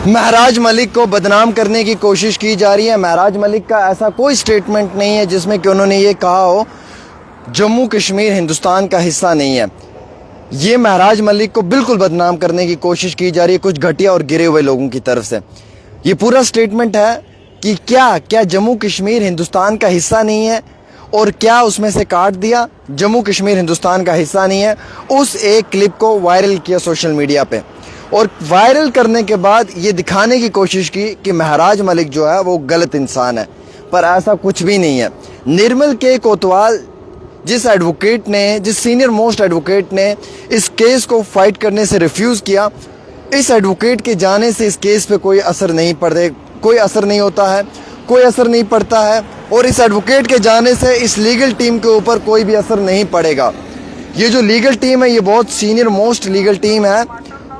महराज मलिक को बदनाम करने की कोशिश की जा रही है। महराज मलिक का ऐसा कोई स्टेटमेंट नहीं है जिसमें कि उन्होंने ये कहा हो जम्मू कश्मीर हिंदुस्तान का हिस्सा नहीं है। ये महराज मलिक को बिल्कुल बदनाम करने की कोशिश की जा रही है कुछ घटिया और गिरे हुए लोगों की तरफ से। ये पूरा स्टेटमेंट है कि क्या जम्मू कश्मीर हिंदुस्तान का हिस्सा नहीं है और क्या उसमें से काट दिया जम्मू कश्मीर हिंदुस्तान का हिस्सा नहीं है। उस एक क्लिप को वायरल किया सोशल मीडिया पे और वायरल करने के बाद ये दिखाने की कोशिश की कि महराज मलिक जो है वो गलत इंसान है, पर ऐसा कुछ भी नहीं है। निर्मल के कोतवाल जिस सीनियर मोस्ट एडवोकेट ने इस केस को फाइट करने से रिफ्यूज़ किया, इस एडवोकेट के जाने से इस केस पे कोई असर नहीं होता है, कोई असर नहीं पड़ता है और इस एडवोकेट के जाने से इस लीगल टीम के ऊपर कोई भी असर नहीं पड़ेगा। ये जो लीगल टीम है ये बहुत सीनियर मोस्ट लीगल टीम है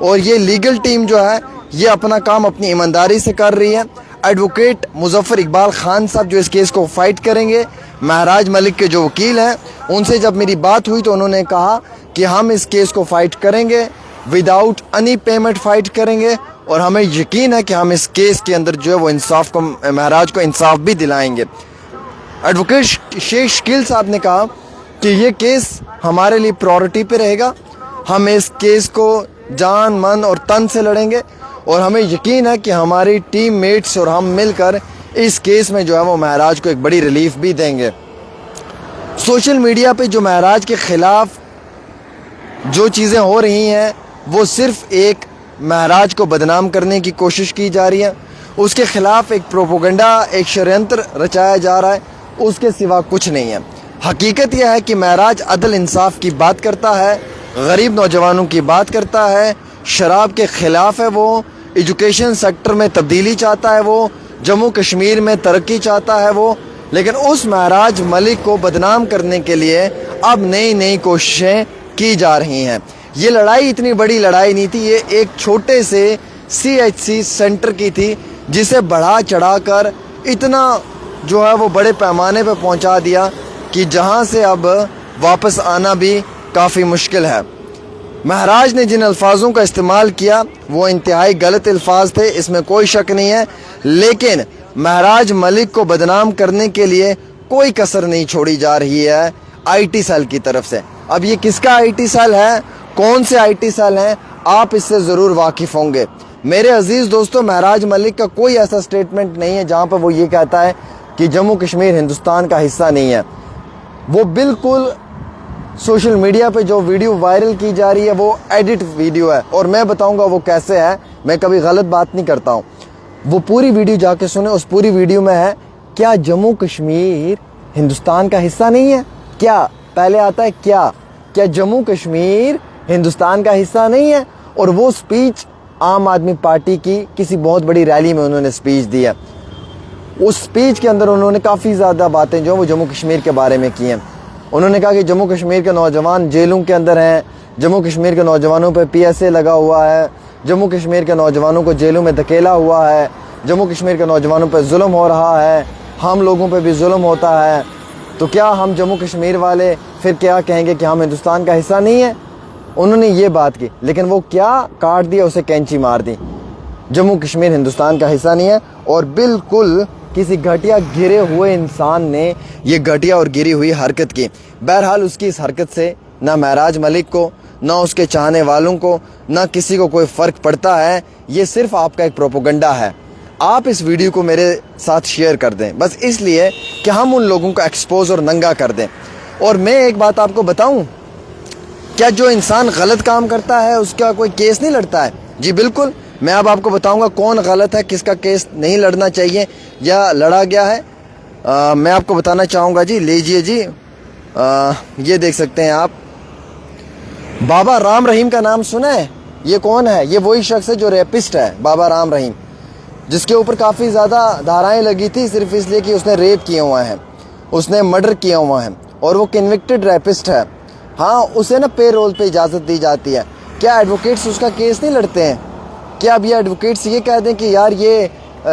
और ये लीगल टीम जो है ये अपना काम अपनी ईमानदारी से कर रही है। एडवोकेट मुजफ्फर इकबाल खान साहब जो इस केस को फाइट करेंगे, महराज मलिक के जो वकील हैं, उनसे जब मेरी बात हुई तो उन्होंने कहा कि हम इस केस को फाइट करेंगे, विदाउट एनी पेमेंट फाइट करेंगे और हमें यकीन है कि हम इस केस के अंदर जो है वो महराज को इंसाफ भी दिलाएंगे। एडवोकेट शेख शकील साहब ने कहा कि ये केस हमारे लिए प्रायोरिटी पे रहेगा, हम इस केस को जान मन और तन से लड़ेंगे और हमें यकीन है कि हमारी टीम मेट्स और हम मिलकर इस केस में जो है वो महराज को एक बड़ी रिलीफ भी देंगे। सोशल मीडिया पे जो महराज के ख़िलाफ़ जो चीज़ें हो रही हैं वो सिर्फ एक महराज को बदनाम करने की कोशिश की जा रही है, उसके ख़िलाफ़ एक प्रोपोगंडा, एक षड्यंत्र रचाया जा रहा है, उसके सिवा कुछ नहीं है। हकीकत यह है कि महराज अदल इंसाफ की बात करता है, गरीब नौजवानों की बात करता है, शराब के ख़िलाफ़ है, वो एजुकेशन सेक्टर में तब्दीली चाहता है, वो जम्मू कश्मीर में तरक्की चाहता है वो, लेकिन उस महराज मलिक को बदनाम करने के लिए अब नई कोशिशें की जा रही हैं। ये लड़ाई इतनी बड़ी लड़ाई नहीं थी, ये एक छोटे से CHC सेंटर की थी जिसे बढ़ा चढ़ा कर इतना जो है वो बड़े पैमाने पर पहुंचा दिया कि जहां से अब वापस आना भी काफ़ी मुश्किल है। महराज ने जिन अल्फाजों का इस्तेमाल किया वो इंतहाई गलत अल्फाज थे, इसमें कोई शक नहीं है, लेकिन महराज मलिक को बदनाम करने के लिए कोई कसर नहीं छोड़ी जा रही है IT सेल की तरफ से। अब ये किसका IT सेल है, कौन से IT सेल हैं, आप इससे ज़रूर वाकिफ़ होंगे। मेरे अजीज़ दोस्तों, महराज मलिक का कोई ऐसा स्टेटमेंट नहीं है जहाँ पर वो ये कहता है कि जम्मू कश्मीर हिंदुस्तान का हिस्सा नहीं है। वो बिल्कुल सोशल मीडिया पे जो वीडियो वायरल की जा रही है वो एडिट वीडियो है और मैं बताऊंगा वो कैसे है। मैं कभी गलत बात नहीं करता हूँ, वो पूरी वीडियो जाके सुने। उस पूरी वीडियो में है क्या जम्मू कश्मीर हिंदुस्तान का हिस्सा नहीं है, क्या पहले आता है क्या जम्मू कश्मीर हिंदुस्तान का हिस्सा नहीं है। और वो स्पीच आम आदमी पार्टी की किसी बहुत बड़ी रैली में उन्होंने स्पीच दी है। उस स्पीच के अंदर उन्होंने काफ़ी ज़्यादा बातें जो वो जम्मू कश्मीर के बारे में की हैं। उन्होंने कहा कि जम्मू कश्मीर के नौजवान जेलों के अंदर हैं, जम्मू कश्मीर के नौजवानों पर PSA लगा हुआ है, जम्मू कश्मीर के नौजवानों को जेलों में धकेला हुआ है, जम्मू कश्मीर के नौजवानों पर जुल्म हो रहा है, हम लोगों पर भी जुल्म होता है। तो क्या हम जम्मू कश्मीर वाले फिर क्या कहेंगे कि हम हिंदुस्तान का हिस्सा नहीं है। उन्होंने ये बात की, लेकिन वो क्या काट दिया, उसे कैंची मार दी। जम्मू कश्मीर हिंदुस्तान का हिस्सा नहीं है और बिल्कुल किसी घटिया गिरे हुए इंसान ने ये घटिया और गिरी हुई हरकत की। बहरहाल उसकी इस हरकत से ना महराज मलिक को, ना उसके चाहने वालों को, ना किसी को कोई फ़र्क पड़ता है। ये सिर्फ आपका एक प्रोपोगंडा है। आप इस वीडियो को मेरे साथ शेयर कर दें बस इसलिए कि हम उन लोगों को एक्सपोज और नंगा कर दें। और मैं एक बात आपको बताऊं, क्या जो इंसान गलत काम करता है उसका कोई केस नहीं लड़ता है? जी बिल्कुल, मैं अब आपको बताऊंगा कौन गलत है, किसका केस नहीं लड़ना चाहिए या लड़ा गया है। मैं आपको बताना चाहूँगा जी। लीजिए जी, ये देख सकते हैं आप, बाबा राम रहीम का नाम सुना है? ये कौन है? ये वही शख्स है जो रेपिस्ट है, बाबा राम रहीम, जिसके ऊपर काफ़ी ज़्यादा धाराएं लगी थी सिर्फ इसलिए कि उसने रेप किए हुआ है, उसने मर्डर किया हुआ है और वो कन्विक्टेड रेपिस्ट है। हाँ, उसे ना पे रोल पे इजाज़त दी जाती है। क्या एडवोकेट्स उसका केस नहीं लड़ते हैं? क्या अब ये एडवोकेट्स ये कह दें कि यार ये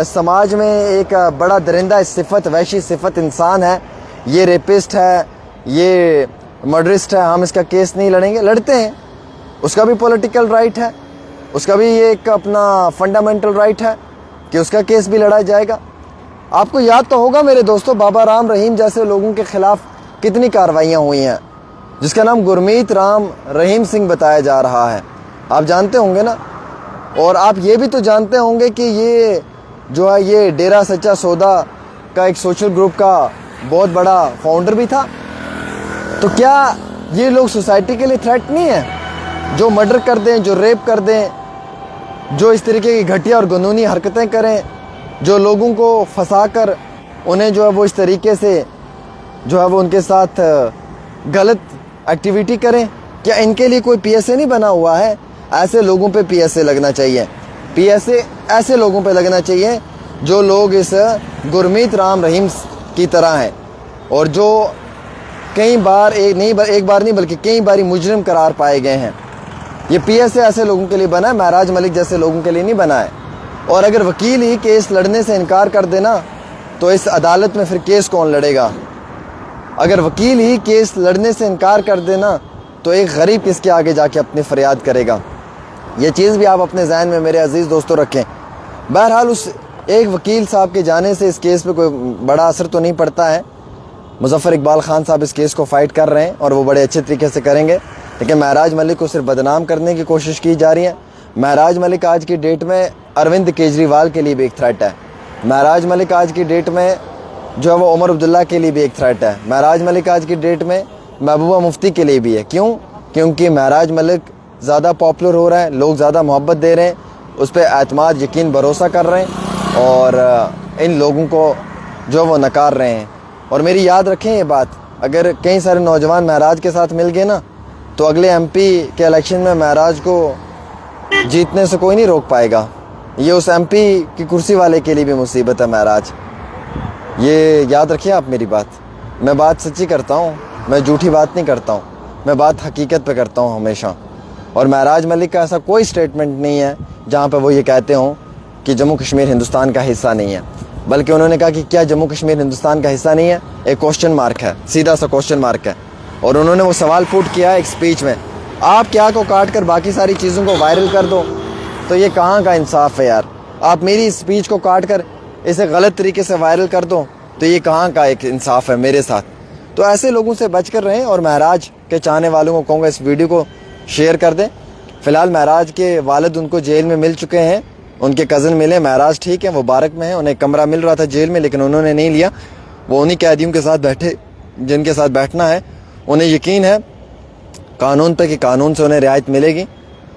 समाज में एक बड़ा दरिंदा सिफत, वैशी सिफत इंसान है, ये रेपिस्ट है, ये मर्डरिस्ट है, हम इसका केस नहीं लड़ेंगे? लड़ते हैं, उसका भी पॉलिटिकल राइट है। उसका भी ये एक अपना फंडामेंटल राइट है कि उसका केस भी लड़ा जाएगा। आपको याद तो होगा मेरे दोस्तों, बाबा राम रहीम जैसे लोगों के खिलाफ कितनी कार्रवाइयाँ हुई हैं, जिसका नाम गुरमीत राम रहीम सिंह बताया जा रहा है, आप जानते होंगे ना। और आप ये भी तो जानते होंगे कि ये जो है ये डेरा सच्चा सौदा का एक सोशल ग्रुप का बहुत बड़ा फाउंडर भी था। तो क्या ये लोग सोसाइटी के लिए थ्रेट नहीं है? जो मर्डर कर दें, जो रेप कर दें, जो इस तरीके की घटिया और कानूनी हरकतें करें, जो लोगों को फंसा कर उन्हें जो है वो इस तरीके से जो है वो उनके साथ गलत एक्टिविटी करें, क्या इनके लिए कोई पीएसए नहीं बना हुआ है? ऐसे लोगों पे पीएसए लगना चाहिए। पीएसए ऐसे लोगों पे लगना चाहिए जो लोग इस गुरमीत राम रहीम की तरह हैं और जो कई बार एक बार नहीं बल्कि कई बारी मुजरिम करार पाए गए हैं। ये पीएसए ऐसे लोगों के लिए बना है, महराज मलिक जैसे लोगों के लिए नहीं बना है। और अगर वकील ही केस लड़ने से इनकार कर देना तो इस अदालत में फिर केस कौन लड़ेगा? अगर वकील ही केस लड़ने से इनकार कर देना तो एक गरीब किसके आगे जाके अपनी फरियाद करेगा? ये चीज़ भी आप अपने जहन में मेरे अजीज़ दोस्तों रखें। बहरहाल उस एक वकील साहब के जाने से इस केस पे कोई बड़ा असर तो नहीं पड़ता है। मुजफ्फर इकबाल खान साहब इस केस को फ़ाइट कर रहे हैं और वो बड़े अच्छे तरीके से करेंगे, लेकिन महराज मलिक को सिर्फ बदनाम करने की कोशिश की जा रही है। महराज मलिक आज की डेट में अरविंद केजरीवाल के लिए भी एक थ्रेट है। महराज मलिक आज की डेट में जो है वो उमर अब्दुल्ला के लिए भी एक थ्रेट है। महराज मलिक आज की डेट में महबूबा मुफ्ती के लिए भी है। क्यों? क्योंकि महराज मलिक ज़्यादा पॉपुलर हो रहा है, लोग ज़्यादा मोहब्बत दे रहे हैं, उस पर एतमाद यकीन भरोसा कर रहे हैं और इन लोगों को जो वो नकार रहे हैं। और मेरी याद रखें ये बात, अगर कई सारे नौजवान महराज के साथ मिल गए ना तो अगले एमपी के इलेक्शन में महराज को जीतने से कोई नहीं रोक पाएगा। ये उस एमपी की कुर्सी वाले के लिए भी मुसीबत है महराज, ये याद रखिए आप मेरी बात। मैं बात सच्ची करता हूँ, मैं झूठी बात नहीं करता हूँ, मैं बात हकीकत पे करता हूँ हमेशा। और महराज मलिक का ऐसा कोई स्टेटमेंट नहीं है जहाँ पे वो ये कहते हों कि जम्मू कश्मीर हिंदुस्तान का हिस्सा नहीं है, बल्कि उन्होंने कहा कि क्या जम्मू कश्मीर हिंदुस्तान का हिस्सा नहीं है? एक क्वेश्चन मार्क है, सीधा सा क्वेश्चन मार्क है। और उन्होंने वो सवाल पुट किया एक स्पीच में, आप क्या को काट कर बाकी सारी चीज़ों को वायरल कर दो, तो ये कहाँ का इंसाफ है यार? आप मेरी स्पीच को काट कर इसे गलत तरीके से वायरल कर दो तो ये कहाँ का एक इंसाफ है मेरे साथ? तो ऐसे लोगों से बच कर रहें और महराज के चाहने वालों को कहूँगा इस वीडियो को शेयर कर दें। फ़िलहाल महराज के वालिद उनको जेल में मिल चुके हैं, उनके कज़न मिले। महराज ठीक है, वो बारक में है, उन्हें कमरा मिल रहा था जेल में, लेकिन उन्होंने नहीं लिया। वो उन्हीं कैदियों के साथ बैठे जिनके साथ बैठना है। उन्हें यकीन है कानून पे कि कानून से उन्हें रियायत मिलेगी।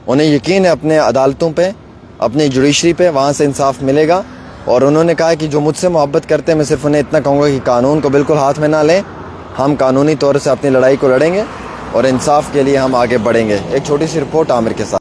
उन्हें यकीन है अपने अदालतों पे, अपनी जुडिशरी पे, वहाँ से इंसाफ मिलेगा। और उन्होंने कहा कि जो मुझसे मोहब्बत करते हैं, मैं सिर्फ उन्हें इतना कहूँगा कि कानून को बिल्कुल हाथ में ना लें। हम कानूनी तौर से अपनी लड़ाई को लड़ेंगे और इंसाफ के लिए हम आगे बढ़ेंगे। एक छोटी सी रिपोर्ट आमिर के साथ।